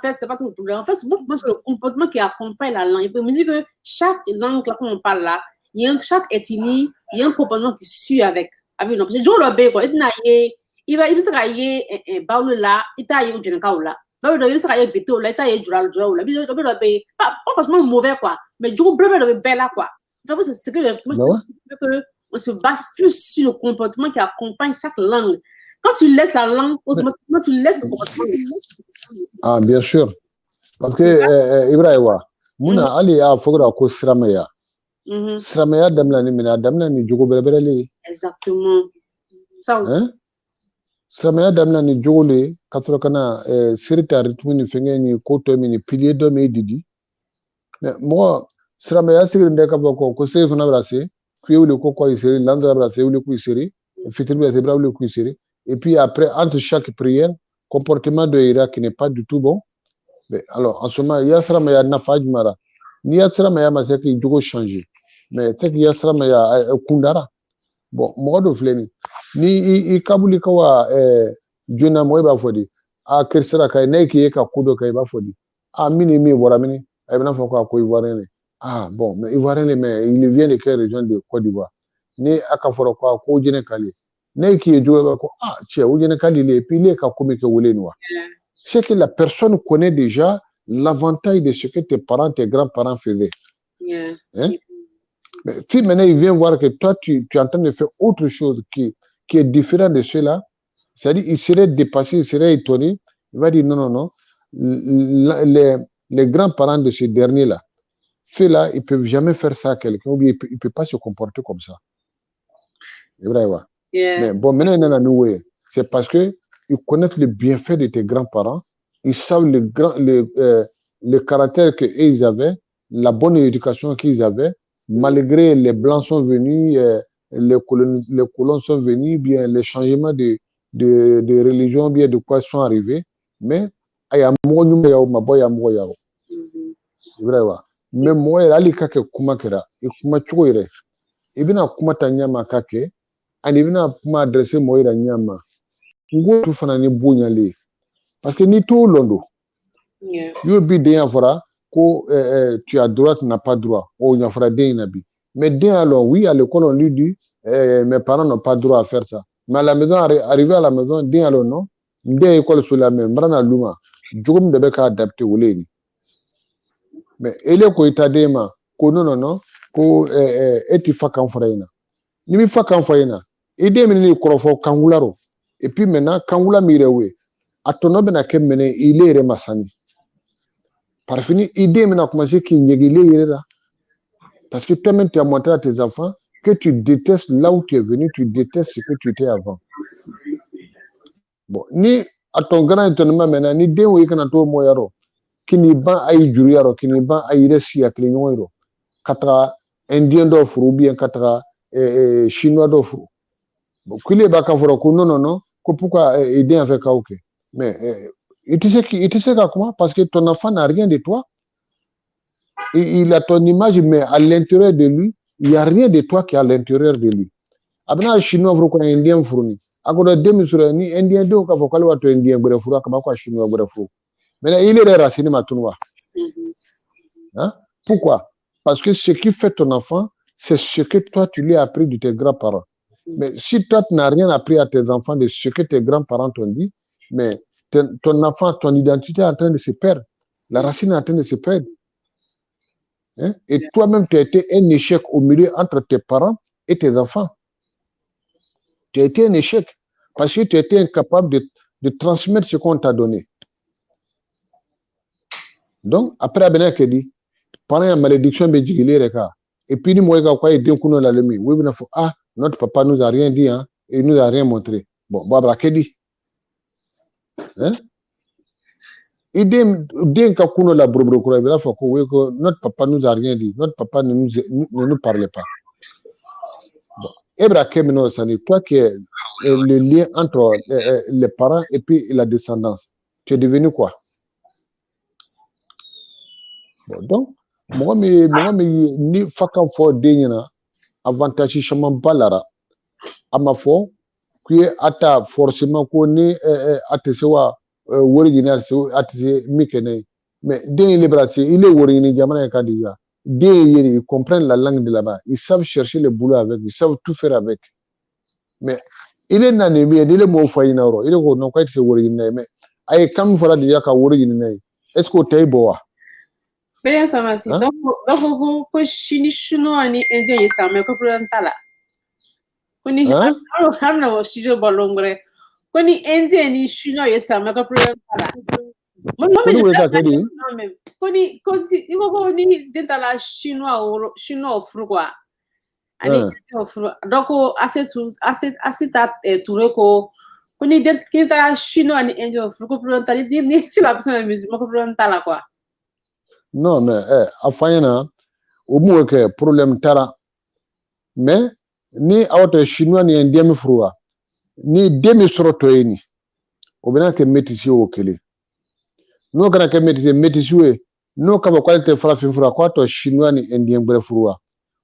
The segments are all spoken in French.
fait, c'est pas tout le problème. En fait, c'est le comportement qui accompagne la langue. Il peut me dire que chaque langue, là, qu'on parle là, chaque ethnie, il y a un comportement qui suit avec une option. Je le sais, quoi. Il va se cailler, baoul là, il t'a eu du là. Il se cailler, béto là, il t'a eu du là. Pas forcément mauvais, quoi. Mais du coup, le bel là, quoi. C'est que on se base plus sur le comportement qui accompagne chaque langue. Quand tu laisses la langue, automatiquement, tu laisses le comportement. Ah, bien sûr. Parce que, Ibrahima, Mouna Ali a fogra ko Sramaya. Sramaya damla ni jogo berebele. Exactement. Ça aussi. Sramaya damla ni jogo le, kasoro kana sirita ritmu ni fenge ni koto ni pilier do me didi. Mais moi, Sramaya sigre ndeka bako ko se fona brase, kuye ko ko iseri, landra brase ule ku iseri, fitri brase bra ule ku iseri. Et puis après, entre chaque prière, comportement de Ira qui n'est pas du tout bon. Mais alors, en ce moment, Yasra Maya Nafaj Mara. Ni Yasra Maya Masaki Djogo changer. Mais tek Yasra Maya Kundara. Bon, moi de fleni. Ni Kabuli Kawa Juna Moeba Fodi. A Kersera Kai Neki Eka Kudo Kaiba Fodi. A Minimi Waramini. Aïbana Foko Ko Ivoirien. Ah bon, mais Ivoirien, mais il vient de quelle région de Côte d'Ivoire? Ni Akaforo Ko Jene Kali. Neki Djogo Ko. Ah, tiens, Ujene Kali, et puis les Kakumike Wulenoa. C'est que la personne connaît déjà l'avantage de ce que tes parents, tes grands-parents faisaient. Yeah. Hein? Mais si maintenant il vient voir que toi, tu es en train de faire autre chose qui est différent de cela, c'est-à-dire il serait dépassé, il serait étonné, il va dire non. Les grands-parents de ce dernier-là, ceux-là, ils ne peuvent jamais faire ça à quelqu'un, ou bien ils ne peuvent pas se comporter comme ça. C'est vrai, ouais. Yeah. Mais bon, maintenant, c'est parce que ils connaissent le bienfait de tes grands-parents, ils savent le caractère qu'ils avaient, la bonne éducation qu'ils avaient, malgré les Blancs sont venus, les colons sont venus, bien les changements de religion, bien de quoi sont arrivés, mais il y a mais moi, il y a kuma kera, et kuma choire, et bien kuma tanyama kake, et bien kuma adresser moi la nyama. Ngo fana ni bonyale parce que ni tout londo yo bi den afora ko tu as droit, tu n'as pas droit o nya fora den nabi mais den alors oui à l'école on lui dit mes parents n'ont pas droit à faire ça, mais à la maison arrivé à la maison den alors non den école sur la même brana luma jogum de be ka adapter woleni mais ele ko itadema ko non ko eti fakan fora ni mi fakan fora et den ni korofo kangularo. Et puis maintenant, quand vous la mirez, à ton nom, il est remassani. Par fini, l'idée maintenant commencé qu'il n'y ait là. Parce que toi-même, tu as montré à tes enfants que tu détestes là où tu es venu, tu détestes ce que tu étais avant. Bon, ni à ton grand étonnement maintenant, ni deux ou écanato moyaro, qui n'y ban aïe juriaro, qui n'y ban aïe resi à clignon, katra indien d'offre ou bien katra chinois d'offre. Bon, qu'il est bakaforo, non. Pourquoi aider avec Kaoke? Mais il te sait comment? Parce que ton enfant n'a rien de toi. Il a ton image, mais à l'intérieur de lui, il n'y a rien de toi qui est à l'intérieur de lui. Abna chinois vous indien fourni. Agoda demi sur ni indien de ka vokal wa to indien gure furu ka ba chinois gure furu. Mais il est racine matunwa. Hein? Pourquoi? Parce que ce qui fait ton enfant, c'est ce que toi tu lui as appris de tes grands-parents. Mais si toi, tu n'as rien appris à tes enfants de ce que tes grands-parents t'ont dit, mais ton enfant, ton identité est en train de se perdre. La racine est en train de se perdre. Hein? Et toi-même, tu as été un échec au milieu entre tes parents et tes enfants. Tu as été un échec parce que tu as été incapable de transmettre ce qu'on t'a donné. Donc, après, Abena Kedi, pendant la malédiction, et puis, moi, quoi, il dit qu'on a l'ami. Oui, ah, notre papa nous a rien dit, hein, et il nous a rien montré. Bon, Barbara Kedi. Hein? Il dit qu'on a la brobrocura, il faut que notre papa nous a rien dit, notre papa ne nous parlait pas. Bon, Ebra Kemino Sani, toi qui es le lien entre les parents et puis la descendance, tu es devenu quoi? Bon, donc, moi, ni fakan fo denyana avantage chaman balara ama fo qui ata forcément ko ni atesewa original c'est atise mikene mais dès les bras il est original jamana ka déjà dès ils comprennent la langue de là-bas ils savent chercher le boulot avec ils savent tout faire avec mais il est nané bien il est mo fayina ro il est ko non quoi c'est original mais ay kam fara déjà ka original est-ce que tay bo wa bien ça merci donc ko chinois ni indien ça mais ko problème tala koni hamna wo shijo bolongre koni indien ni chinois ça mais ko problème tala koni iko ni dentala chinois fru quoi ani fru donc assez ta touré ko koni dentala chinois ni indien fru ko problème tala ni si la personne musique ko problème tala quoi non mais afayena o mu ke problème tara mais ni awto chinois ni indien fruwa ni demi sorotoyeni o bena ke métissi o kele no kana ke métissi we no kaba qualité farafin fura ko to chinois ni indien bre fruwa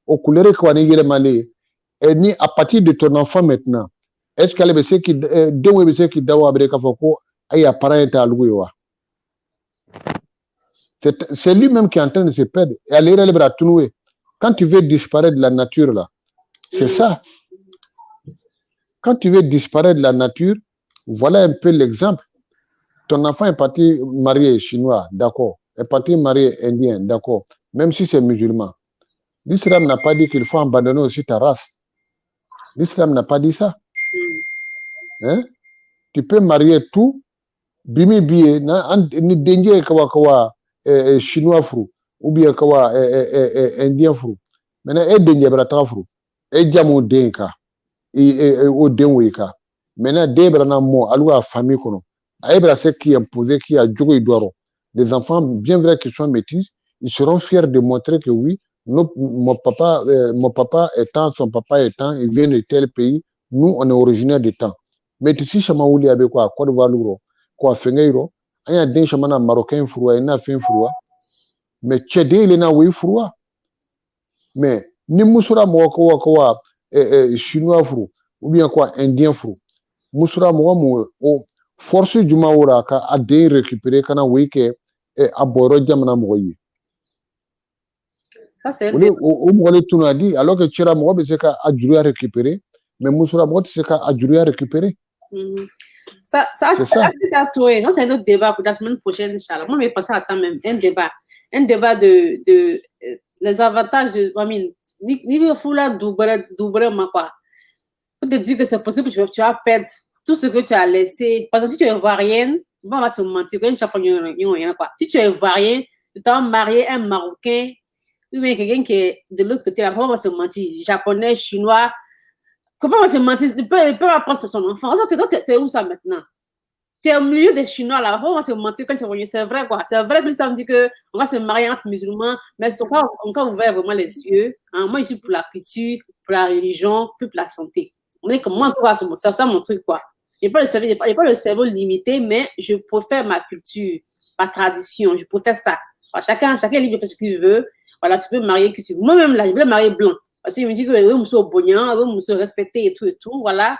o couleur ko ni yele malé et ni à partir de ton enfant maintenant est-ce qu'elle be se ki dewe be se ki dawa bre ka foko ay appareil ta luwa c'est lui-même qui est en train de se perdre et aller les bras tourner quand tu veux disparaître de la nature là c'est ça quand tu veux disparaître de la nature voilà un peu l'exemple ton enfant est parti marié chinois d'accord est parti marié indien d'accord même si c'est musulman l'islam n'a pas dit qu'il faut abandonner aussi ta race l'islam n'a pas dit ça hein tu peux marier tout bimi biye na ni dengue kawa chinois fru ou bien kawa indien fru maintenant et dengue brata fru et jamu denka et au denweka maintenant debra na mo alwa famille kono aibra c'est qui imposé qui a djogo idoro des enfants bien vrai qu'ils sont métis ils seront fiers de montrer que oui mon papa étant son papa étant il vient de tel pays nous on est originaire de temps mais si chama wuli avec quoi Côte d'Ivoire luro quoi fengeiro aya den chama marocain froid na fin froid mais tchede il na oui froid mais ni musura mo ko chinois froid ou bien quoi indien froid musura mo force du maura ka a den récupérer kana wike aboro jamana mo yi ça c'est o mo le tuna di alors que tchera mo be se ka ajuru à récupérer mais musura mo se ka ajuru à récupérer ça c'est à toi non c'est un autre débat pour la semaine prochaine inchallah moi mais passer à ça même un débat de les avantages de ni foula doubre ma quoi pour te dire que c'est possible que tu vas perdre tout ce que tu as laissé parce que si tu es ivoirienne bon on va se mentir quand une quoi si tu es ivoirien tu t'as marié un marocain ou bien quelqu'un qui est de l'autre côté là on va se mentir japonais chinois comment on va se mentir il peut apprendre sur son enfant t'es où ça maintenant tu es au milieu des chinois là on va se mentir quand tu es revenu c'est vrai quoi c'est vrai que ça me dit que on va se marier entre musulmans mais ils sont pas encore ouvert vraiment les yeux hein? Moi je suis pour la culture pour la religion plus pour la santé on est comme moi c'est ça mon truc quoi j'ai pas le cerveau limité mais je préfère ma culture ma tradition je préfère ça alors, chacun est libre de faire ce qu'il veut voilà tu peux marier que tu veux moi-même là je voulais marier blanc parce qu'il me dit que oui, monsieur Bognan, oui, monsieur respecté et tout, voilà,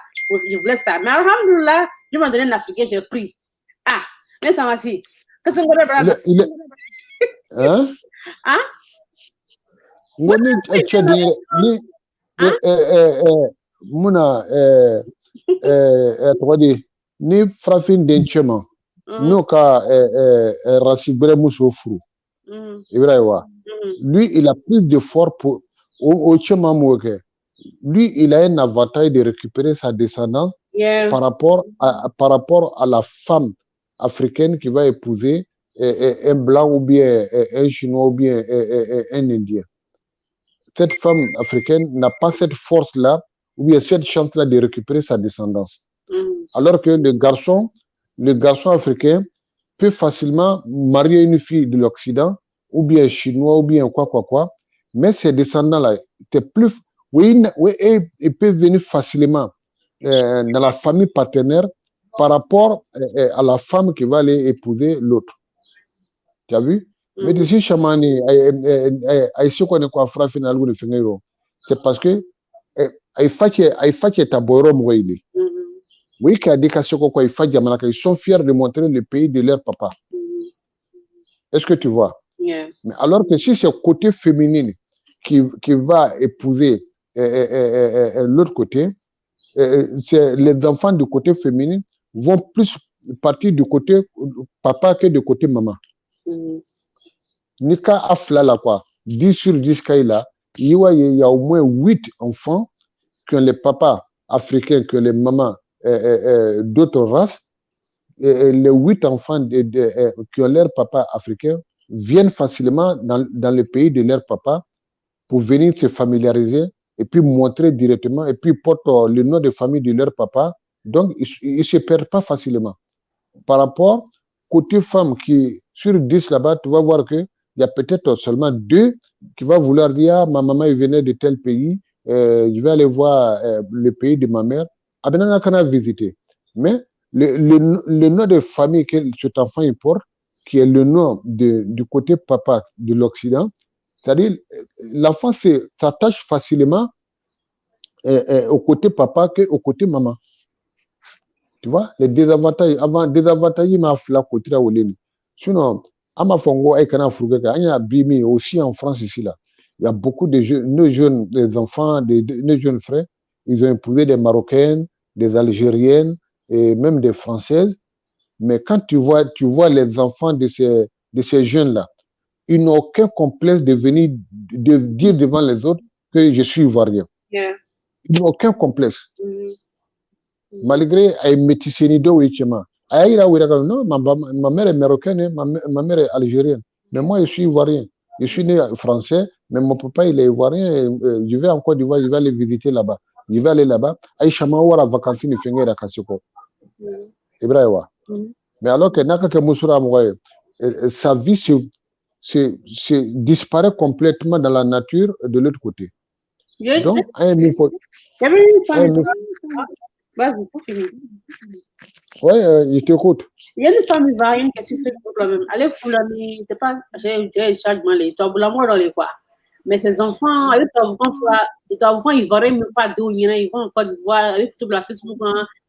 je voulais ça. Mais alhamdoulilah, je m'en donnais un Africain, j'ai pris. Ah, mais ça m'a dit. Qu'est-ce qu'on va faire? Hein? Hein? Muna, ni frafin denchema, no ka rasibre muso fru. Lui, il a plus d'efforts pour lui, il a un avantage de récupérer sa descendance par rapport à la femme africaine qui va épouser un blanc ou bien un chinois ou bien un indien. Cette femme africaine n'a pas cette force-là ou bien cette chance-là de récupérer sa descendance. Alors que le garçon africain peut facilement marier une fille de l'Occident ou bien chinois ou bien quoi. Mais ces descendants-là, c'est plus. Oui, ils peuvent venir facilement dans la famille partenaire par rapport à la femme qui va aller épouser l'autre. Tu as vu? Mais d'ici, Chamani, c'est parce que il faut que tu aies Oui, ils sont fiers de montrer le pays de leur papa. Est-ce que tu vois? Yeah. Mais alors que si c'est côté féminine qui va épouser l'autre côté, c'est les enfants du côté féminin vont plus partir du côté papa que du côté maman. Nika afla là quoi, 10 sur 10 cas là, il y a au moins 8 enfants que les papas africains, que les mamans d'autres races, les 8 enfants qui ont leur papa africain viennent facilement dans le pays de leur papa pour venir se familiariser et puis montrer directement et puis portent le nom de famille de leur papa. Donc, ils ne se perdent pas facilement. Par rapport côté femme qui, sur 10 là-bas, tu vas voir qu'il y a peut-être seulement 2 qui vont vouloir dire ah, ma maman venait de tel pays, je vais aller voir le pays de ma mère. Abenana kana visiter. Mais le nom de famille que cet enfant il porte, qui est le nom du côté papa de l'Occident, c'est-à-dire l'enfant s'attache facilement au côté papa qu'au côté maman. Tu vois, les désavantages, avant désavantages, ma fla côté là, sinon, à ma fongo, et kana fruga, il y a bimi aussi en France ici là. Il y a beaucoup de jeunes, des enfants, nos jeunes frères, ils ont épousé des Marocaines, des Algériennes et même des Françaises. Mais quand tu vois les enfants de ces jeunes-là, ils n'ont aucun complexe de venir de dire devant les autres que je suis ivoirien. Yeah. Ils n'ont aucun complexe. Malgré les métissés de Wichema. Non, ma mère est marocaine, ma mère est algérienne. Mais moi, je suis ivoirien. Je suis né français, mais mon papa, il est ivoirien. Et, je vais en Côte d'Ivoire, je vais aller visiter là-bas. Je vais aller là-bas. Aïcha Mawara vacances, il fait un Kasiko. Ibrahim. Mais alors que Nakaka Moussura Mouaye, sa vie disparaît complètement dans la nature de l'autre côté. Donc, il y avait une femme. Vas-y, pour finir. Ouais, je t'écoute. Il y a une femme ivoirienne qui est sur Facebook là-même. Elle est foulanie, c'est pas, j'ai chargement les toi, la moi dans les quoi. Mais ses enfants, les enfants ivoiriens ne pas d'où ils vont en Côte d'Ivoire, avec tout la Facebook,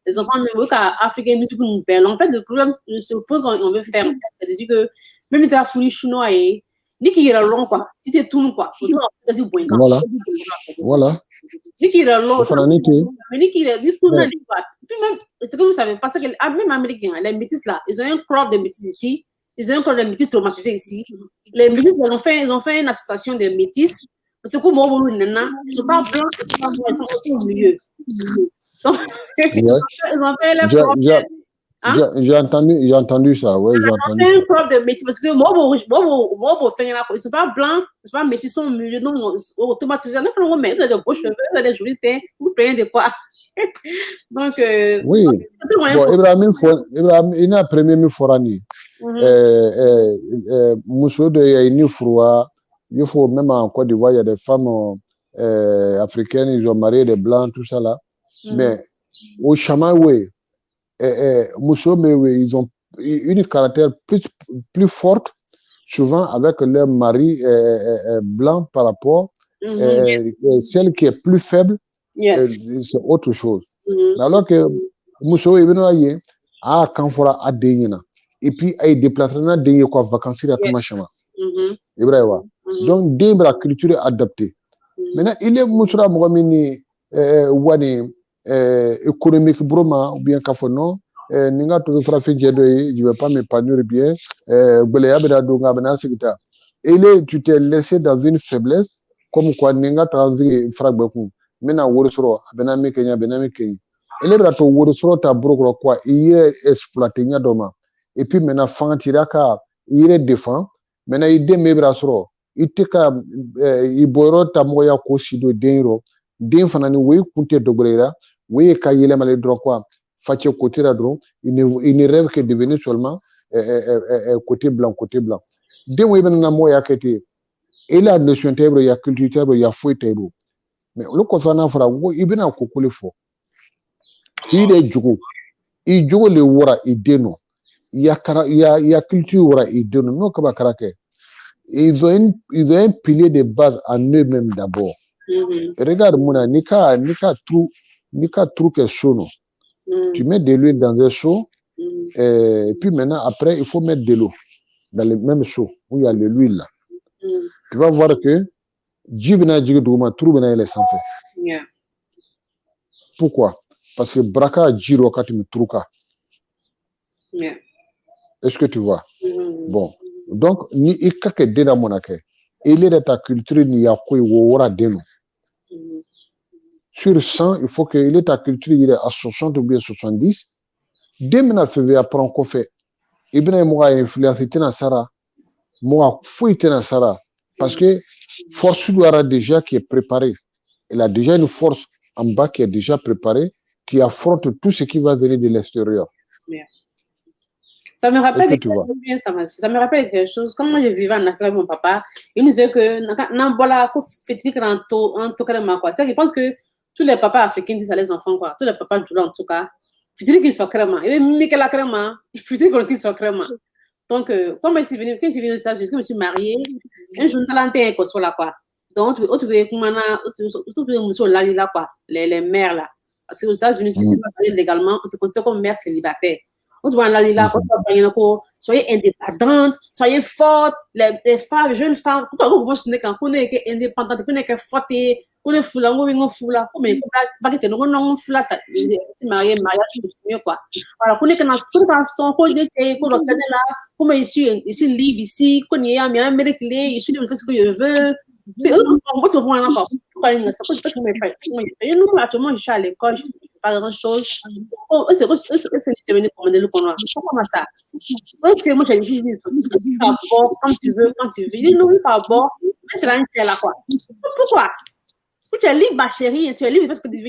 les enfants même africains, musique nous belle. En fait, le problème, ce point qu'on veut faire, c'est de dire que même si tu as foulé chinois et ni qui est long quoi, si tu es tout quoi, voilà, voilà. Ni qui est long, mais ni qui est tout quoi. Puis même, ce que vous savez, parce que même américains, les métis là, ils ont un crop de métis ici, ils ont un crop de métis traumatisés ici. Les métis, ils ont fait une association de métis. Parce que moi, ils ne sont pas blancs, ils sont pas blancs, ils sont aussi au milieu. Donc, ils ont fait les crop. J'ai entendu ça, ouais, j'ai entendu. Un crop de métis, parce que moi, ils sont pas blancs, ils sont pas métis, ils sont au milieu, donc automatisés. Non, ils ont des beaux cheveux, ils ont des jolis teints, vous prenez de quoi? Donc, oui. Bon, Ibrahim, il a premier forani. Mousso de Yaini Froua, il faut même en Côte d'Ivoire, il y a des femmes africaines, ils ont marié des blancs, tout ça là. Mais au Chamaoué, Mousso Mewe, ils ont une caractère plus forte, souvent avec leur mari blanc par rapport à celle qui est plus faible. C'est autre chose. Alors que Mousso Ebenoye a Kanfora a Denyana et puis a déplacé dans des vacances à Kamachama. Donc, la culture est adaptée. Maintenant, il est Moussra Mogamini Wani économique broma ou bien Kafono. Ninga tout fera fait je vais pas m'épanouir bien. Tu t'es laissé dans une faiblesse comme quoi Ninga transi fragbeku. Maintenant, Wurusro, Benami Kenya, Benami Kenya. Et les bateaux Wurusro, ta brogro quoi, il est exploité Doma. Et puis maintenant, Fantiraka, il est défend. Maintenant, il démébrasro. Il te ka, il boiro ta moya kosido denro. Den fanani, oui, kunte dobrera. Oui, kayele malé droit quoi. Fatio côté là droit. Il ne rêve que de devenir seulement côté blanc, côté blanc. Den oui, ben moya kete. Et la notion table, il y a culture table, il y a fouet table. Mais le concernant fera il bien en kokole fo il est jugo il jugo le wora ideno il y a culture wora ideno non kaba karake ils ont un pilier de base en eux-mêmes d'abord. Regarde Mouna nika trou que sono Tu mets de l'huile dans un seau, et puis maintenant, après, il faut mettre de l'eau dans le même seau où il y a de l'huile là. Tu vas voir que Jibna Jigodouma, Troubena il est sans fait. Pourquoi? Parce que Braka Jiro Katim Truka. Est-ce que tu vois? Bon. Donc, ni ikake dena monake. Il est de ta culture, ni yakoi wora deno. Sur 100, il faut qu'il ait ta culture, il est à 60 ou bien 70. Dès maintenant, février, après, on fait. Ibn Moura influence, il na Sara. Moura fouille, na Sara. Parce que force doit déjà qui est préparée. Il a déjà une force en bas qui est déjà préparée, qui affronte tout ce qui va venir de l'extérieur. Ça me rappelle ça me rappelle quelque chose. Quand moi je vivais en Afrique avec mon papa, il nous disait que c'est je pense que tous les papas africains disent à les enfants quoi, tous les papas du en tout cas, fitri qui sont crème, et même la crème, fitri qui sont crème. Donc quand je suis venue aux États-Unis, je me suis mariée, un jour talenté quoi soit là quoi. Donc autre les mères là, parce que aux États-Unis si tu vas marier légalement, on te considère comme mère célibataire. On doit aller là, soyez indépendante, soyez forte, les femmes, jeunes femmes, pourquoi vous pensez quand on est indépendante, qu'on est forte, qu'on est fou là, comme pas que non fou si mariage c'est mieux quoi. Voilà, qu'on est quand son qu'on est qu'on là, comme ici libre ici, qu'on est à Amérique, ici je fais ce que je veux. Moi, tout le monde encore. Je suis à l'école, je ne fais pas grand chose. C'est devenu commander le comment ça? Parce que moi, j'ai dit, ça bon, quand tu veux. Il dit, non, ça bon, mais c'est là, là, quoi. Pourquoi? Tu es libre, ma chérie, tu es libre parce que tu veux.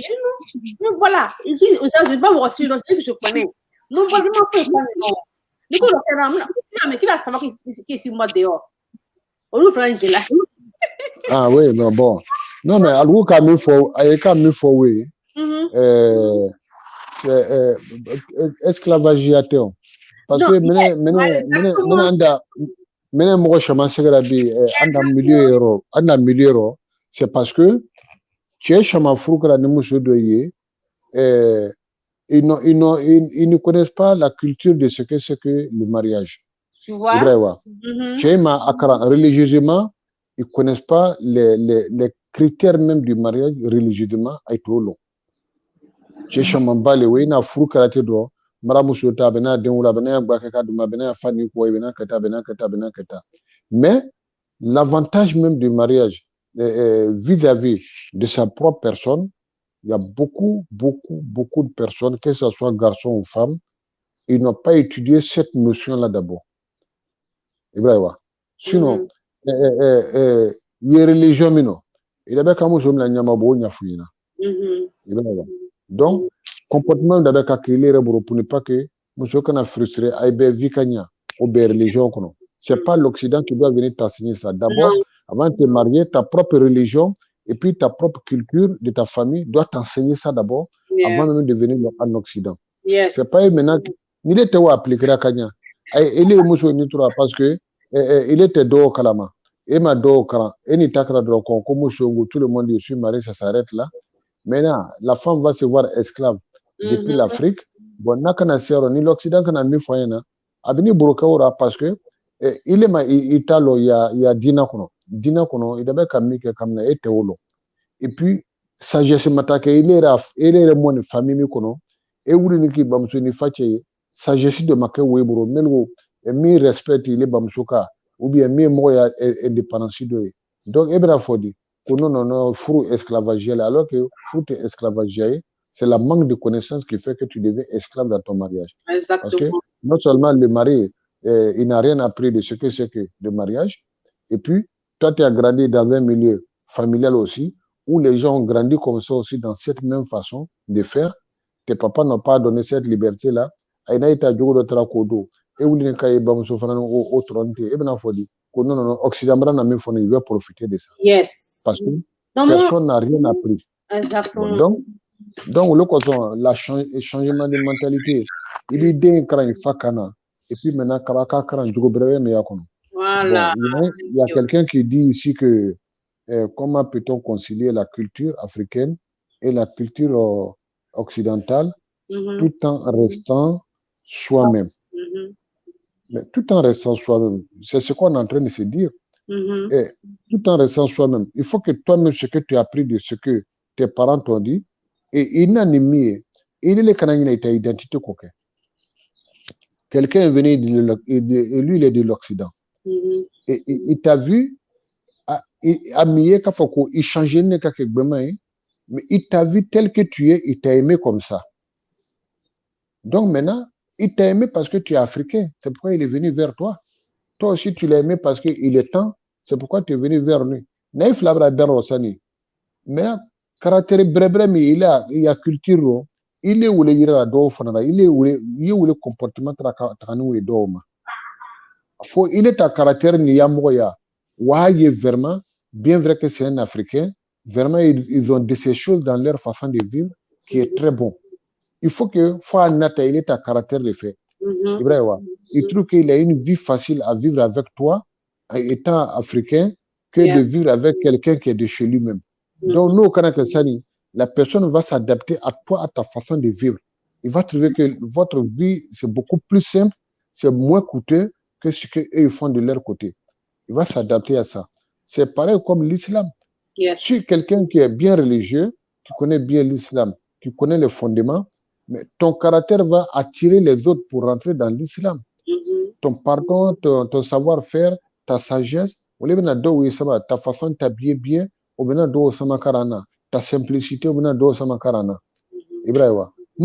Non, voilà. Ici, aux États-Unis, pas voir celui que je connais. Non, pas vraiment, non. Du coup, mais qui va savoir qui est ici, moi, dehors? On nous fait un là. Ah oui, non, bon. Non, mais algo comme il faut, oui. C'est esclavagiateur. Parce que maintenant, moi, je m'en sais milieu, c'est parce que tu es chama froukra ne muso doye, ils ne connaissent pas la culture de ce que c'est que le mariage. Tu vois? Religieusement, ils ne connaissent pas les critères même du mariage religieusement à Itolo. Tu es chama balewe na froukra te do. Mais l'avantage même du mariage vis-à-vis de sa propre personne, il y a beaucoup de personnes, que ce soit garçons ou femmes, ils n'ont pas étudié cette notion-là d'abord. Sinon, il y a religion, il y a donc, comportement d'abord pour ne pas que monsieur qu'on a frustré, religion. C'est pas l'Occident qui doit venir t'enseigner ça. D'abord, avant de te marier, ta propre religion et puis ta propre culture de ta famille doit t'enseigner ça d'abord avant même de venir en Occident. C'est pas maintenant il était appliqué à Kenya. Il est parce que il était dos kalama. Et ma dos kala. Et ni takra do ko tout le monde dit je suis marié, ça s'arrête là. Maintenant, la femme va se voir esclave depuis l'Afrique. Bon, ni l'Occident qu'on a mis foyena. Abini Burukaura parce que il est italo il y a dina kono. Dina kono il avait kammi ke kamna et teolo. Et puis sagesse matake il est mon famille kono et wuri ni ki bamso ni fache sagesse de make webro melgo mi respect il est bamsoka ou bien mi moya indépendance de. Donc ebra fodi non, fou esclavagier, alors que fou esclavagier, c'est la manque de connaissances qui fait que tu deviens esclave dans ton mariage. Exactement. Parce que non seulement le mari, il n'a rien appris de ce que c'est que le mariage, et puis toi, tu as grandi dans un milieu familial aussi, où les gens ont grandi comme ça aussi, dans cette même façon de faire. Tes papas n'ont pas donné cette liberté-là. Et non, Occident il veut profiter de ça. Yes. Parce que personne n'a rien appris. Exactement. Donc le changement de mentalité, il est d'un cran fakana. Et puis maintenant, voilà. Il y a quelqu'un qui dit ici que comment peut-on concilier la culture africaine et la culture occidentale? tout en restant soi-même. Mais tout en restant soi-même, c'est ce qu'on est en train de se dire. Et tout en restant soi-même, il faut que toi-même, ce que tu as appris de ce que tes parents t'ont dit, et il n'a ni mis, il est le canadien de ta identité coquin. Quelqu'un est venu et lui, il est de l'Occident. Et il t'a vu, à mieux qu'à faut qu'il change, mais il t'a vu tel que tu es, il t'a aimé comme ça. Donc maintenant, il t'a aimé parce que tu es africain. C'est pourquoi il est venu vers toi. Toi aussi, tu l'as aimé parce qu'il est temps. C'est pourquoi tu es venu vers lui. Naïf labra berosani. Mais caractère brebre, mais il y a culture. Il est où les ira do fanara. Il est où le comportement tracanou et d'homme. Il est à caractère ni yamoya. Ouaye vraiment, bien vrai que c'est un Africain. Vraiment, ils ont de ces choses dans leur façon de vivre qui est très bon. Il faut que il est à caractère de fait. Il trouve qu'il a une vie facile à vivre avec toi, étant africain, que de vivre avec quelqu'un qui est de chez lui-même. Donc, nous, au Canada, la personne va s'adapter à toi, à ta façon de vivre. Il va trouver que votre vie, c'est beaucoup plus simple, c'est moins coûteux que ce qu'ils font de leur côté. Il va s'adapter à ça. C'est pareil comme l'islam. Si quelqu'un qui est bien religieux, tu connais bien l'islam, tu connais les fondements, mais ton caractère va attirer les autres pour rentrer dans l'islam. Ton pardon, ton savoir-faire, ta sagesse, ta façon de t'habiller bien, ta simplicité, nous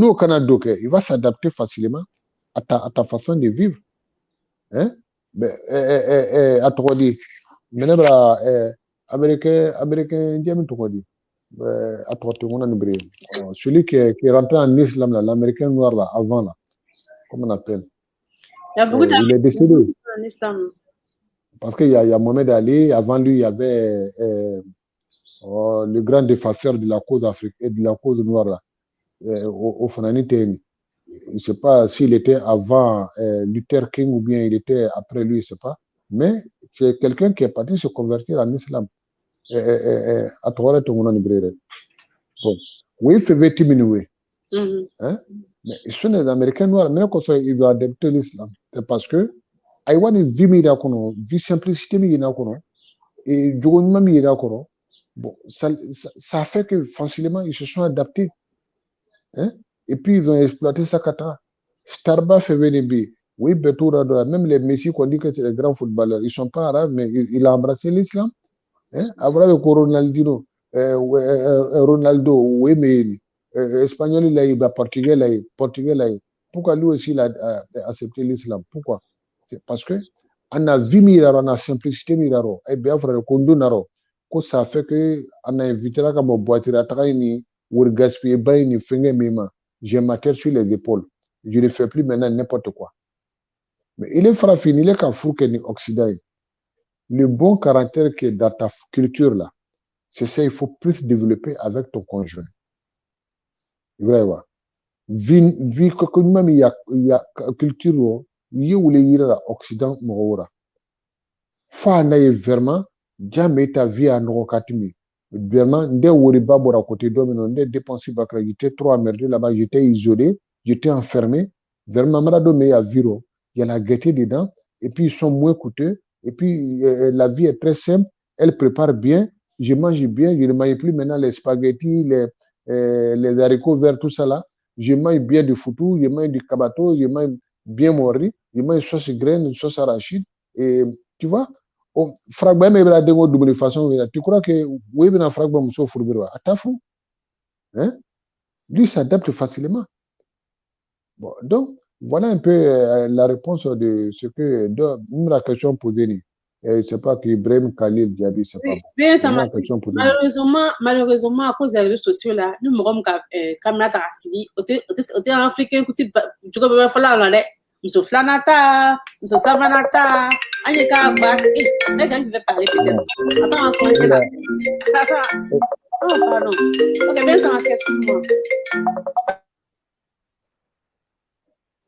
au Canada, il va s'adapter facilement à ta façon de vivre. Hein? À toi dire, américain, à toi, celui qui est rentré en islam, l'américain noir, là, avant, là, comment on appelle? Il est décédé. En islam. Parce qu'il y a Mohamed Ali, avant lui, il y avait le grand défenseur de la cause africaine, de la cause noire, là, au Fananité. Je ne sais pas s'il était avant Luther King ou bien il était après lui, je ne sais pas. Mais c'est quelqu'un qui est parti se convertir en islam. À toi, tout le monde bon. Oui, c'est 20 minutes. Mais ce sont les Américains noirs, mais ils ont adopté l'islam. C'est parce que, I want to vie simplicité, et bon, ça fait que facilement, ils se sont adaptés. Hein? Et puis, ils ont exploité ça. Starba fait venir. Oui, même les Messi qu'on dit que c'est les grands footballeurs, ils ne sont pas arabes, mais il a embrassé l'islam. Hein? Après le Ronaldinho, Ronaldo, oui, mais espagnol, il a portugais, pourquoi lui aussi il a accepté l'islam? Pourquoi? C'est parce que on a vu miraro, on a simplicité miraro, et bien frère, que ça fait que on a invité là comme boîte à traîner, ou gaspiller bain, j'ai ma tête sur les épaules. Je ne fais plus maintenant n'importe quoi. Mais il est frappé, il est qu'en fou que l'Occident. Le bon caractère qui est dans ta culture là, c'est ça, il faut plus développer avec ton conjoint. Vraiment. Vie que même il y a culture, il y a où les Occident, Moura. Fa na vraiment, jamais ta vie à Norokatimi. Vraiment, dès Woriba Bora côté domino, dès dépensé Bakra, j'étais trop emmerdé là-bas, j'étais isolé, j'étais enfermé. Vraiment, Maradome à Viro, il y a la gaieté dedans, et puis ils sont moins coûteux, et puis la vie est très simple, elle prépare bien, je mange bien, je ne mange plus maintenant les spaghettis, les haricots verts, tout ça là. Je mange bien du foutou, je mange du kabato, je mange bien mon riz, je mange sauce graine, sauce arachide, et tu vois, fragment mais la démo de façon tu crois que oui bien fragment muso furbiro atafu hein lui s'adapte facilement. Bon, donc voilà un peu la réponse de ce que même la question posée c'est pas que Ibrahim Khalil Diaby c'est pas bien ça m'a malheureusement à cause des réseaux sociaux là nous m'avons caméra tarasili au africain kuti tu peux pas faire là Muso Flanata, Muso Savanata, Anyeka Bak, les gars qui veulent parler peut-être. Attends, encore là. Oh, pardon. Ok, bien ça, excuse-moi.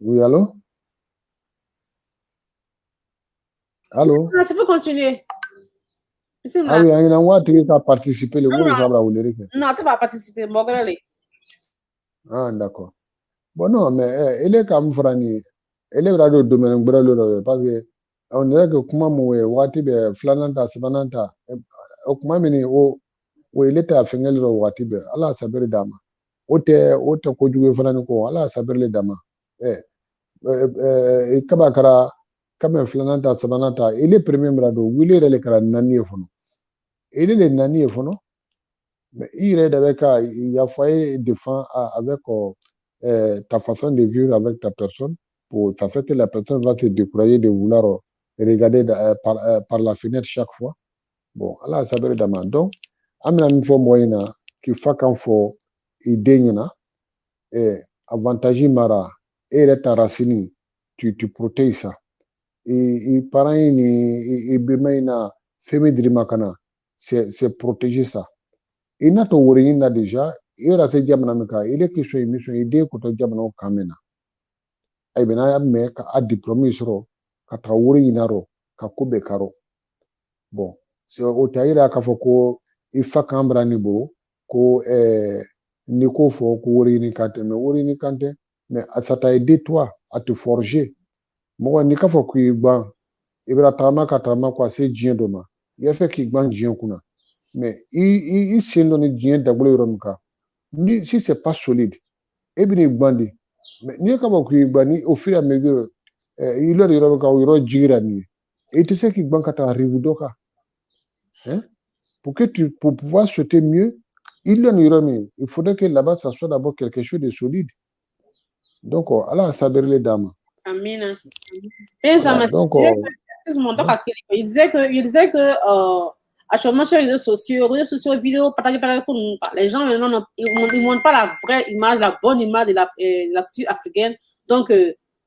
Oui, allô? Allô? Ah, tu peux continuer. Ah oui, il y a un qui a participé, le gros, ça va vous non, tu vas participer, Mogrele. Ah, d'accord. Bon, non, mais il est comme Frani. Il est radio domaine parce que on dirait que comment moi, Wati be flananta, sabananta, o kuma mini o il était à Fengel Wati be, Allah sabere dama. Ote ko juwe Frani ko, Allah sabere dama. Eh, Kabakara, Kamen flananta, sabananta, il est premier brado, Willy Relecra Nani Fono. Il est le Nani Fono. Mais il est avec, il y a foyer défend avec ta façon de vivre avec ta personne, ça fait que la personne va se décourager de vouloir regarder par la fenêtre chaque fois. Bon, Allah s'appelle Dama. Donc, amina une fois moyenne qui fait qu'en faut idée et avantage mara et ta racine, tu protèges ça. Et pareil ni et bemaina femi drimakana, c'est protéger ça. Il n'a pas de déjà, il a fait Jamaica, il est qui soit émission idée que tu as kamena. Aïe, ben, a me ka diplôme soro, ka ta wuri inaro, ka kube karo. Bon, c'est au taïra ka foko, il fa kambra ni bo, ko ni ko fo ko wuri ni kante, mais ça t'a aidé toi à te forger. Moi, ni ka foko igban, ibra tama ka tama kwa se djien doma. Il a fait qu'il igban djien kuna. Mais il s'est donné djien d'abolo yoromka. Si c'est pas solide, et bien bandi. Mais ni ka ku bani au fur et à mesure il leur yoro ka yoro jigira ni. Et tu sais qu'il banque ta rivudoka. Hein? Pour pouvoir sauter mieux, il faudrait que là-bas ça soit d'abord quelque chose de solide. Donc Allah saber les dames. Amina. Et ça m'a excuse-moi, il disait que actuellement sur les réseaux sociaux vidéo partagées par les gens maintenant ils montrent pas la vraie image, la bonne image de la culture africaine. Donc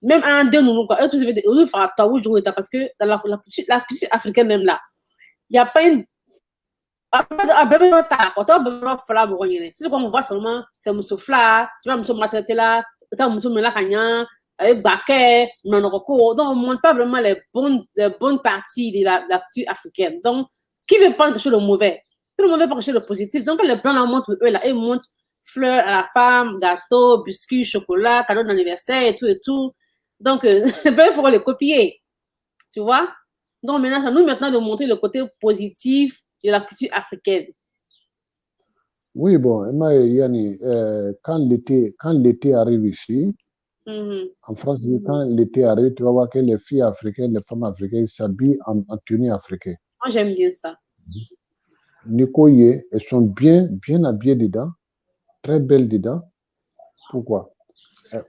même un de nous quoi, eux tous ils font taou jouer parce que dans la culture africaine même là, il y a pas une c'est qu'on voit seulement c'est Moussa Fla, tu vois Moussa Matete là, tu vois Moussa Melakanya, avec Baké, Nanoko, donc on ne montre pas vraiment les bonnes parties de la culture africaine. Donc, qui veut pas quelque chose de mauvais? Tout le monde veut pas quelque chose de positif. Donc, les blancs la montrent, eux là, ils montrent fleurs à la femme, gâteau, biscuits, chocolat, cadeau d'anniversaire et tout. Donc, il faut les copier. Tu vois? Donc, maintenant, c'est nous maintenant de montrer le côté positif de la culture africaine. Oui, bon, Yani, quand l'été arrive ici, en France, quand l'été arrive, tu vas voir que les filles africaines, les femmes africaines s'habillent en tenue africaine. Moi, j'aime bien ça. Nikoye, elles sont bien habillées dedans, très belles dedans. Pourquoi?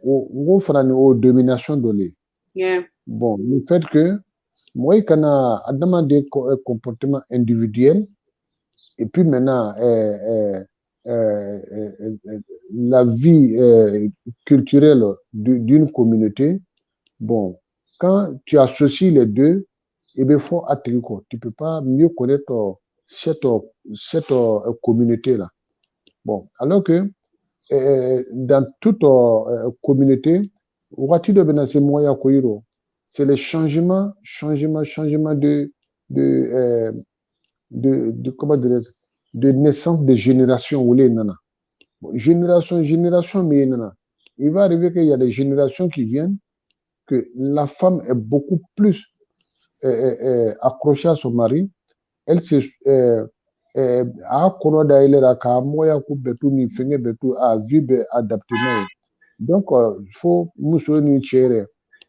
On fera une domination donnée. Yeah. Bon, le fait que moi, quand a demandé un comportement individuel, et puis maintenant, la vie culturelle d'une communauté, bon, quand tu associes les deux, il bien, faut atterrir quoi. Tu ne peux pas mieux connaître cette communauté-là. Bon, alors que dans toute communauté, c'est le changement comment dire, de naissance de génération ou les nana. Bon, génération, mais nana. Il va arriver qu'il y a des générations qui viennent que la femme est beaucoup plus accrochée à son mari. Elle se a kono da ilera ka moya ku betu ni fenge betu a vibe adaptement. Donc il faut muso ni chere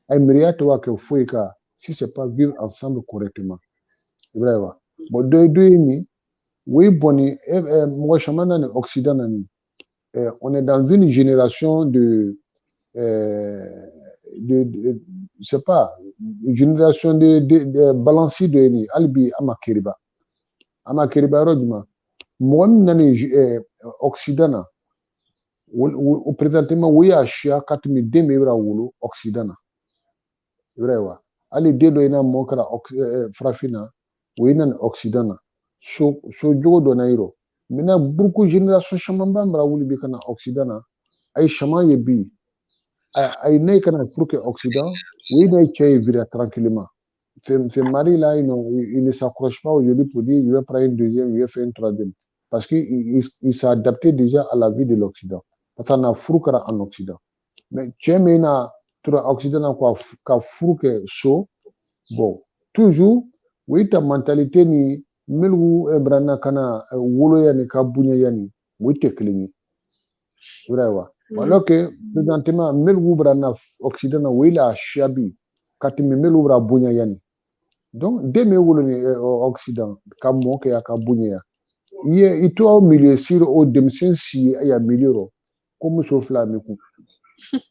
aimeria to que faut que si c'est pas vivre ensemble correctement. Vrai wa. Bon deux ni oui boni moi chamana ni occident nani. On est dans une génération de je sais pas, une génération de balancier de ni albi amakiriba. Ama keriba rodima mon nani occident ou présentement oui achia 4000 mebra wulu occident brewa ali dedo ina mokra frafina oui nan occident so jogo do nairo mina beaucoup génération chamamba mbra wulu bi kana occident ay chama yebi ay ne kana fruke occident oui ne chay vira tranquillement. Ces maris-là, ils ne s'accrochent pas aujourd'hui pour dire je vais prendre une deuxième, je vais faire une troisième. Parce qu'ils s'est adapté déjà à la vie de l'Occident. Parce qu'on a Froukara en Occident. Mais tu as Occident qui a fouke chaud. Bon, toujours, oui, ta mentalité ni milou ebrana kana wolo yani ka bunya yani, oui te klingi. Alors que présentement milou brana Occident oui la shabi katimi milou bra bunya yani. Donc dès me wolo ni Occident ka mo ke ya ka bunya. Il toi au milieu sur au demsen si ya milieu comme sofla miku.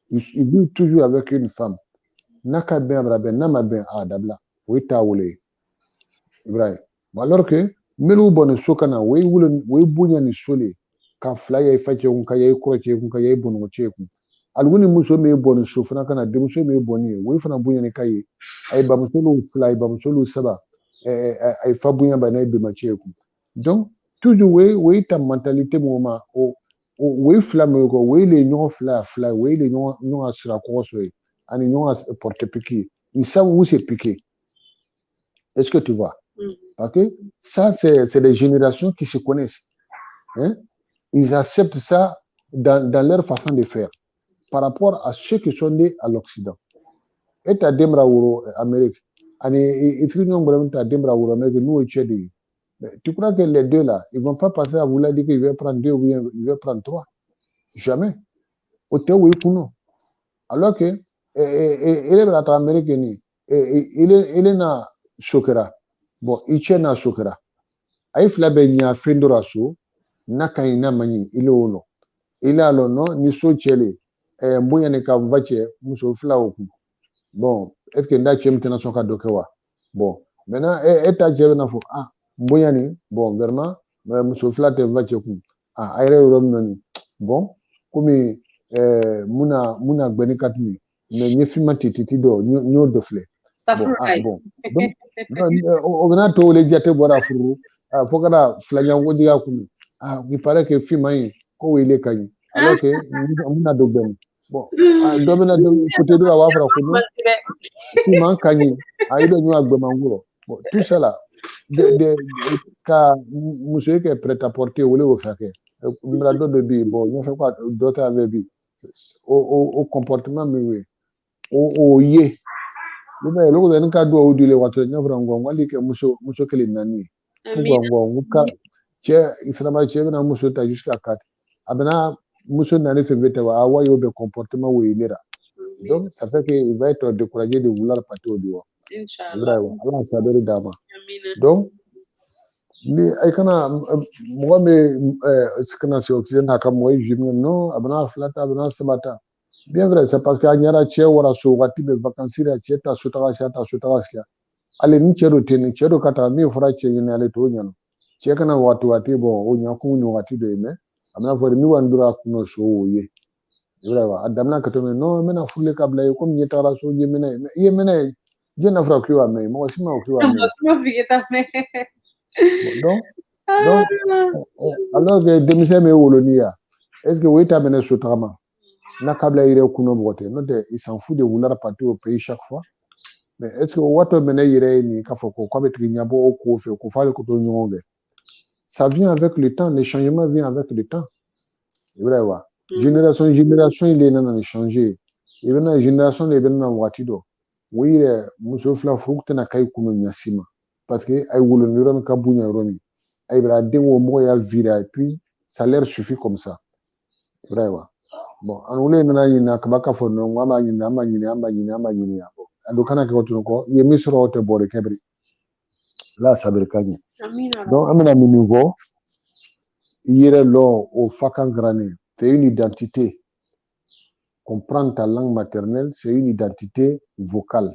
Il vit toujours avec une femme. Naka ben braben nama ben adabla. Oui ta wole. Ibrahim. Alors que melu bon sokana we wulen we bunya ni sole ka flyer fache kun ka yai kroche kun ka yai bon che kun alguni muso me bon so fana kana de muso me boni we fana bunya ni kai ay ba musolu fly ba musolu saba ay fa bunya ba na be ma che kun donc toujours we ta mentalité moment o we flamme ko we le nyon fly we le nyon asira ko so ani nyon porte piqué ils savent où c'est piqué. Est-ce que tu vois? Parce que ça, c'est des générations qui se connaissent. Hein? Ils acceptent ça dans leur façon de faire par rapport à ceux qui sont nés à l'Occident. Et tu as des Amérique. Tu crois que les deux là, ils ne vont pas passer à vouloir dire qu'ils vont prendre 2 ou bien ils vont prendre 3? Jamais. Alors que il est américain, il est na chokera. Bon, il tient na chokera. Aïe flabe nya fendora so naka ina mani ile ono ile alo no ni so chele mbuya ne ka vache muso fla oku bon est-ce que nda chem tena soka dokewa bon maintenant eta chele na fo mbuya ni bon vraiment muso fla te vache ku ayre rom noni bon comme muna gbeni katmi mais nyefima tititi do nyo dofle bon bon donc on to le jate bora furu fokara flanyango diga kunu il paraît que fimai ko wele kany alors que muna do ben bon domina do côté de la wafra kunu fiman kany aido nyu agbemanguro bon tout ça là de ka monsieur qui est prêt à porter wele o fake mrado de bi bon nyo fait quoi d'autres avait bi au comportement miwe o ye le loko da nka do odile wato nyafra ngwa like muso kele nani ngwa che iframa che na muso ta jusqu'à 4 abena muso nani se vete wa awa yo be comportement wo ilera donc ça fait que il va être découragé de vouloir partir au dehors inchallah Allah sabere dama donc ni ay kana mo me skana se oxygène haka mo jimi no abena flata abena samata bien vrai c'est parce que anyara che wara so wati be vacances ra che ta sutara sia ale ni chero teni chero kata mi fura che ni ale to nyano che kana wati bo o nyaku ni wati do eme amna fori mi wandura kuno so woye ibrahima adamna kato me no mena fulle kabla yo comme nyetara so ye mena je na fura kiwa me mo sima kiwa me mo figeta me donc alors que demise me wolonia est-ce que weta mena so trama na kabla ire kuno bote non de il s'en fout de vouloir partir au pays chaque fois. Mais est-ce que wato mena ire ni kafoko kwa betri nyabo o ko fe ko fale ko to nyonge ça vient avec le temps, les changements viennent avec le temps. Ibrahima génération il est dans changer il y a génération les ben na watido oui muso fla frukte na kai kuno nyasima parce que ay wolo ni rom ka bunya romi ay bra dengo mo ya vira et puis ça leur suffit comme ça. Ibrahima bon anule nana yina kabaka fo no ngama yina ama yina bo ando kana ke wotu ko ye misro te bore kebri la sabir kany donc amena mi niveau yire lo au fakan grané c'est une identité comprendre ta langue maternelle c'est une identité vocale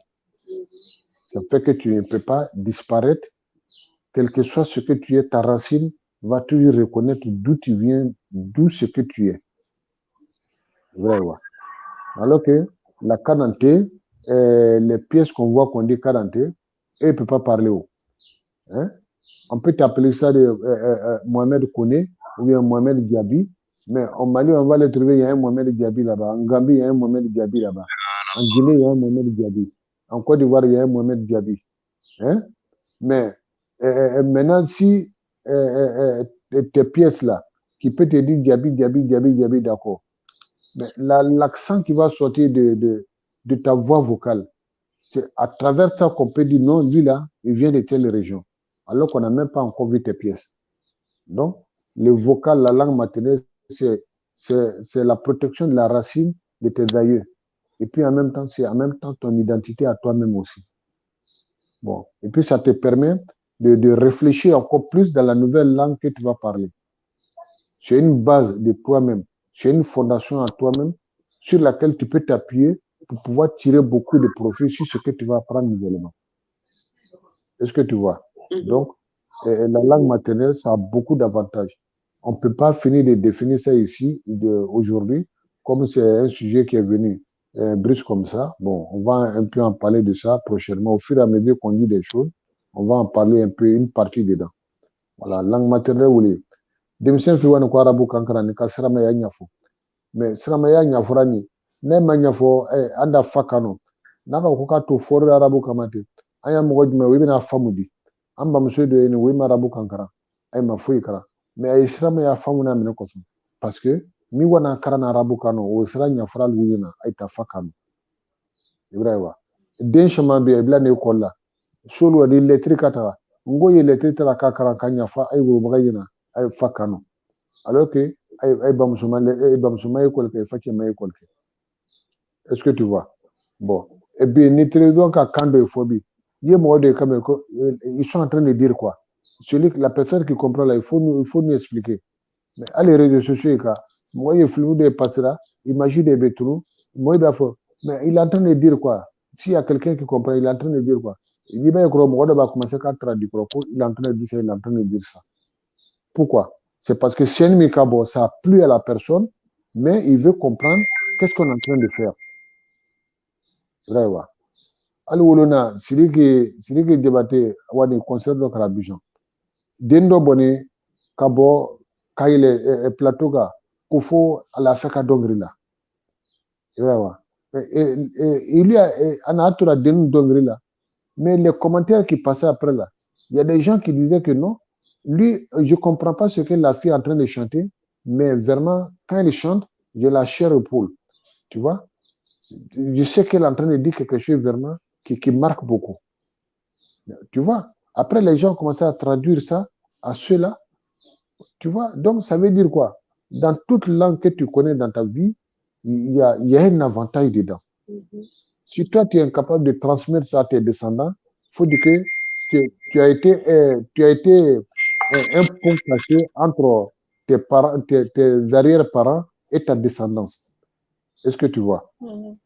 ça fait que tu ne peux pas disparaître quel que soit ce que tu es ta racine va toujours reconnaître d'où tu viens d'où ce que tu es. Vraiment. Alors que la Kananté, les pièces qu'on voit qu'on dit Kananté, eux ne peuvent pas parler haut. Hein? On peut t'appeler ça de Mohamed Kone ou bien Mohamed Diaby, mais en Mali, on va le trouver, il y a un Mohamed Diaby là-bas. En Gambie, il y a un Mohamed Diaby là-bas. En Guinée, il y a un Mohamed Diaby. En Côte d'Ivoire, il y a un Mohamed Diaby. Hein? Mais maintenant, si tes pièces là, qui peut te dire Diaby, d'accord. Mais l'accent qui va sortir de ta voix vocale, c'est à travers ça qu'on peut dire non, lui là, il vient de telle région, alors qu'on n'a même pas encore vu tes pièces. Donc, le vocal, la langue maternelle, c'est la protection de la racine de tes aïeux. Et puis en même temps, c'est en même temps ton identité à toi-même aussi. Bon, et puis ça te permet de réfléchir encore plus dans la nouvelle langue que tu vas parler. C'est une base de toi-même, c'est une fondation à toi-même sur laquelle tu peux t'appuyer pour pouvoir tirer beaucoup de profit sur ce que tu vas apprendre nouvellement. Est-ce que tu vois? Donc, la langue maternelle, ça a beaucoup d'avantages. On ne peut pas finir de définir ça ici, aujourd'hui, comme c'est un sujet qui est venu brusque comme ça. Bon, on va un peu en parler de ça prochainement. Au fur et à mesure qu'on dit des choses, on va en parler un peu, une partie dedans. Voilà, langue maternelle, oui. Denmisɛn fi wani ko arabu kankara ni ka siramaya ɲɛfɔ mais siramaya ɲɛfɔra ni ne ma ɲɛfɔ an da fa kanu n'a ka ko k'a to fɔri arabu kama ten an ya mɔgɔ jumɛn o i bɛna faamu di an bamuso dɔ ye nin o ma arabu kankara a ma foyi kara mais a ye siramaya faamu na minɛ kɔsɔn parce que min wana kara na arabu kanu o sira ɲɛfɔra lu ɲɛna a ta fa kanu i b'a ye wa den caman bɛ yen i bila ne ekɔli la solu wa ni lɛtiri ka taga n ko ye lɛtiri taara k'a karan ka ɲɛfɔ a ye wolobaga ɲɛna a ye fa kanu alors que ay bamusuma école ke fa ma école ke est-ce que tu vois bon et bien ni télévision ka kando e phobie ye mo de comme ils sont en train de dire quoi la personne qui comprend là il faut nous expliquer mais à les réseaux sociaux ka moi il film de passera imagine des bétrou moi mais il est en train de dire quoi s'il y a quelqu'un qui comprend il est en train de dire quoi il dit ben moi va commencer à traduire il est en train de dire ça il est en train de dire ça pourquoi c'est parce que Sien Mikabo, ça a plu à la personne, mais il veut comprendre qu'est-ce qu'on est en train de faire. Vrai, ouais. Alors, Siriki débatté, wani concert de Karabijan. Dendo Boni, Kabo, Kaile, Plateau, Koufo, à la Feka Dongrila. Vrai, ouais. Il y a un autre à Dongrila. Mais les commentaires qui passaient après là, il y a des gens qui disaient que non. Lui, je ne comprends pas ce que la fille est en train de chanter, mais vraiment, quand elle chante, j'ai la chair aux poules. Tu vois? Je sais qu'elle est en train de dire quelque chose vraiment qui marque beaucoup. Tu vois? Après, les gens ont commencé à traduire ça à ceux-là. Tu vois? Donc, ça veut dire quoi? Dans toute langue que tu connais dans ta vie, il y a un avantage dedans. Si toi, tu es incapable de transmettre ça à tes descendants, il faut dire que tu as été un pont caché entre tes parents, tes arrière-parents et ta descendance. Est-ce que tu vois?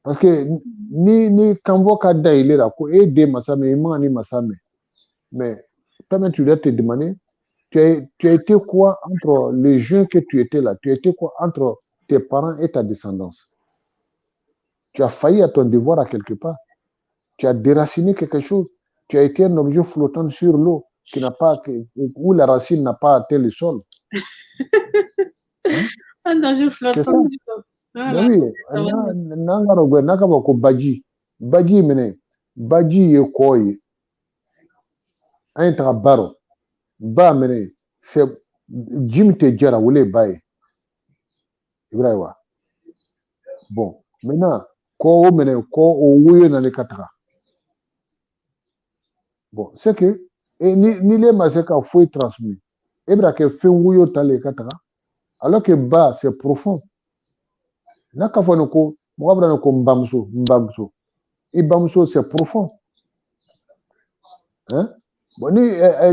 Parce que ni kanvoka daile là, ko de masame, mani masame. Mais toi-même, tu dois te demander, tu as été quoi entre le jeune que tu étais là? Tu as été quoi entre tes parents et ta descendance? Tu as failli à ton devoir à quelque part. Tu as déraciné quelque chose. Tu as été un objet flottant sur l'eau qui n'a pas, où la racine n'a pas atteint le sol. Hein? Un objet flottant. C'est ça. Voilà. Oui, baji. Baji mene. Baji ye koi. Un baro. Ba mene. C'est Jim te jara wule baye. Ibrahima. Bon. Maintenant, ko o mene ko o wuyo na le katara. Bon, c'est que ni les maseka faut transmis. Ebra ke fe wuyo tale katara. Alors que bas c'est profond. Naka fo noko, mo abra noko mbamso. Ibamso c'est profond. Hein? Bon ni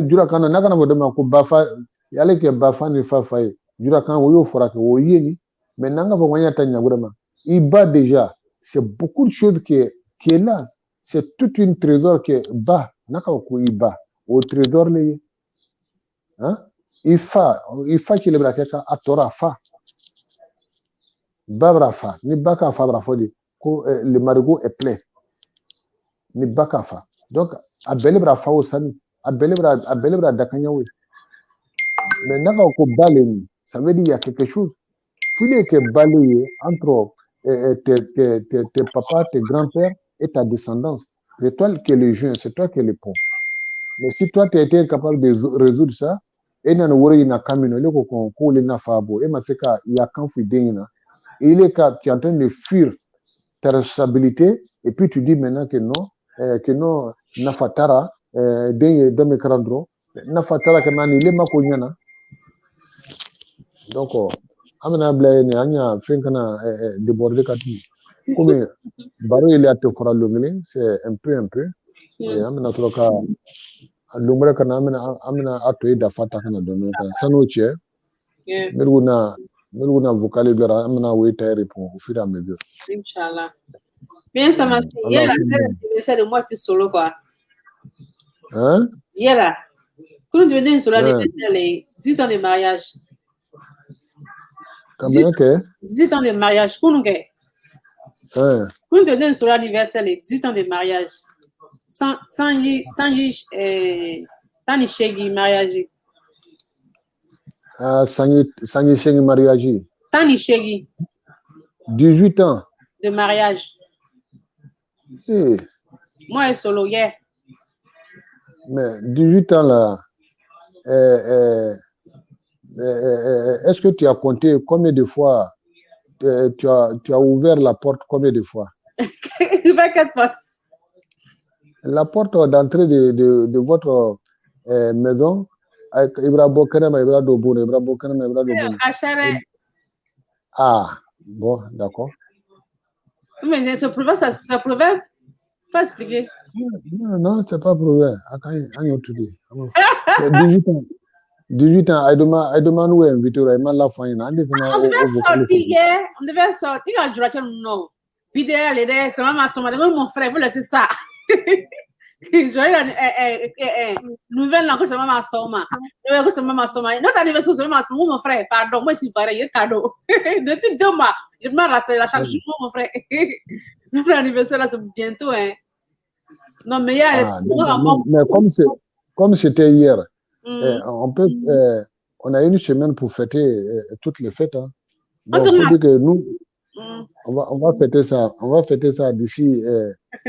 jura kana naka na vodema ko bafa yale ke bafa ni fafa e. Jura kana wo yo fora ke wo yeni. Mais nanga fo wanya tanya vraiment. Iba déjà, c'est beaucoup de choses qui est là. C'est toute une trésor qui est bas. Naka ko iba. Au trésor le. Hein? Il fa qu'il est ka atora fa. Babra fa. Ni baka fa bra fodi. Le marigot est plein. Ni baka fa. Donc, a belebra fa au sami. A belebra dakanyawe. Mais naka ko baleni. Ça veut dire il y a quelque chose. Fouiller que balayer entre tes papas, tes grands-pères et ta descendance. C'est toi qui es le jeune, c'est toi qui es le pont. Mais si toi, tu as été capable de résoudre ça, et n'a wori na kamino le ko le na fabo e maseka ya kanfu denina il est que tu es en train de fuir ta responsabilité, et puis tu dis maintenant que non, Nafatara, Deme Karandro, Nafatara, que man, il est Makonyana. Donc, amena blaye ne anya finkana déborder kati. Comme baro il a te fera l'onglet, c'est un peu. Et amena troka l'onglet kana amena atoy da fata kana donner kana sanoche. Merguna vocale blara amena wait répond au fur et à mesure. Inch'Allah. Bien ça m'a hier c'est de moi plus solo quoi. Hein? Hier là. Quand tu venais sur les 18 ans de mariage. Combien que? 18 ans de mariage. Quand tu venais sur l'anniversaire les 18 ans de mariage. Sans Tani Shegi mariage. Sangi Shegi mariage. Tani Shegi. 18 ans. De mariage. Hey. Moi, solo hier. Mais 18 ans là, est-ce que tu as compté combien de fois tu as ouvert la porte combien de fois? 24 portes. La porte d'entrée de votre maison, avec Ibra Bokanema, Ibra Dobune, Ibra Bokanema, Ibra Dobune. Ah, bon, d'accord. Mais ça prouvait pas expliquer. Non, c'est pas prouvé. 18 ans, I demande où inviter, I demande la fin. On devait sortir, non. Vidéo, c'est mon frère, vous laissez ça. Nouvelle langue, c'est maman Soma. C'est maman Soma. Notre anniversaire, c'est maman Soma. Mon frère, pardon, moi, je suis pareil, cadeau. Depuis 2 mois, je me rappelle à chaque jour, mon frère. Notre anniversaire, là, c'est bientôt, hein. Non, mais mais comme c'était hier, on a une semaine pour fêter toutes les fêtes. Hein. Donc, il faut dire que nous, on va fêter ça. On va fêter ça d'ici.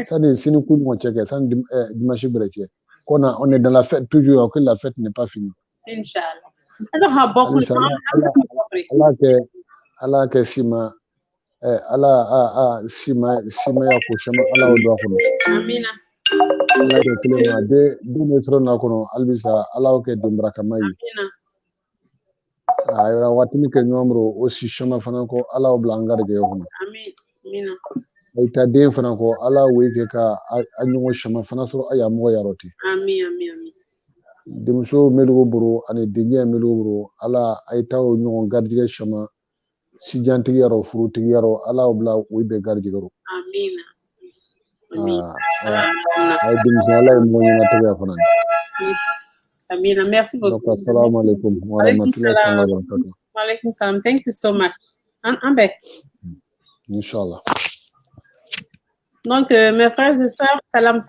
Ça, si nous coulons, on check ça dimanche break. On est dans la fête toujours, que la fête n'est pas finie. Inch'Allah. Allah que Sima. Allah Sima ya kushama Allah odo kono. Amina. Allah ke kelema de mesro na kono albisa Allah ke dimbra kamai. Amina. Ayora watini ke nyomro aussi chama fanako Allah o blangar je kono. Amina. Aita de fanako Allah weke ka anyongo chama fanasoro aya mo yaroti. Amin. Demso melugo buru ani dinye melugo buru Allah aita o nyongo gardige chama si jantigi yaro furutigi yaro Allah obla wibe gardige ro. Amina. Ay dimsi Allah mo nyina tabe fanan. Amina, merci beaucoup. Donc assalamu alaikum wa rahmatullahi wa barakatuh. Wa alaikum salam. Thank you so much. Ambe. Inch'Allah. Donc mes frères et sœurs, salam.